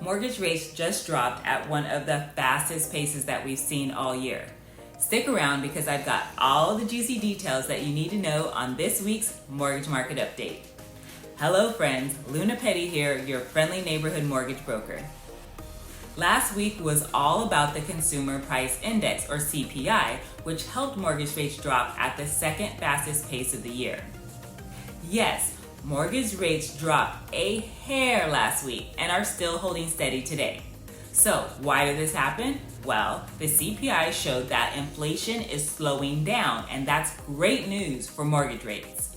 mortgage rates just dropped at one of the fastest paces that we've seen all year. Stick around because I've got all the juicy details that you need to know on this week's Mortgage Market Update. Hello friends, Luna Petty here, your friendly neighborhood mortgage broker. Last week was all about the Consumer Price Index, or CPI, which helped mortgage rates drop at the second fastest pace of the year. Yes, mortgage rates dropped a hair last week and are still holding steady today. So, why did this happen? Well, the CPI showed that inflation is slowing down, and that's great news for mortgage rates.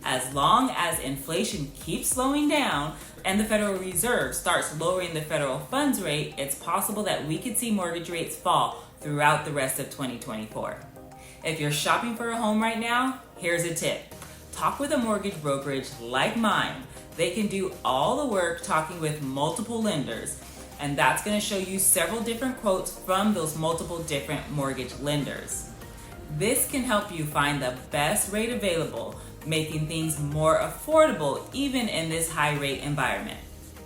As long as inflation keeps slowing down and the Federal Reserve starts lowering the federal funds rate, it's possible that we could see mortgage rates fall throughout the rest of 2024. If you're shopping for a home right now, here's a tip. Talk with a mortgage brokerage like mine. They can do all the work talking with multiple lenders, and that's going to show you several different quotes from those multiple different mortgage lenders. This can help you find the best rate available, making things more affordable even in this high rate environment.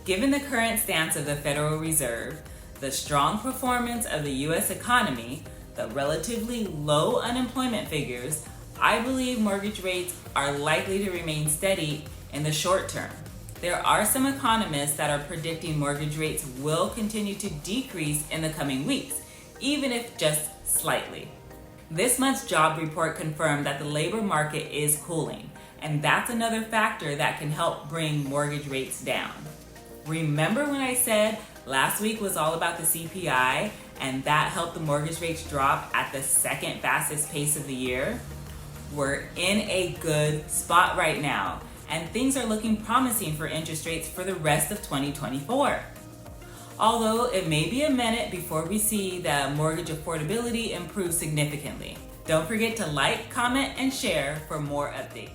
Given the current stance of the Federal Reserve, the strong performance of the U.S. economy, the relatively low unemployment figures, I believe mortgage rates are likely to remain steady in the short term. There are some economists that are predicting mortgage rates will continue to decrease in the coming weeks, even if just slightly. This month's job report confirmed that the labor market is cooling, and that's another factor that can help bring mortgage rates down. Remember when I said last week was all about the CPI and that helped the mortgage rates drop at the second fastest pace of the year? We're in a good spot right now, and things are looking promising for interest rates for the rest of 2024. Although it may be a minute before we see the mortgage affordability improve significantly. Don't forget to like, comment, and share for more updates.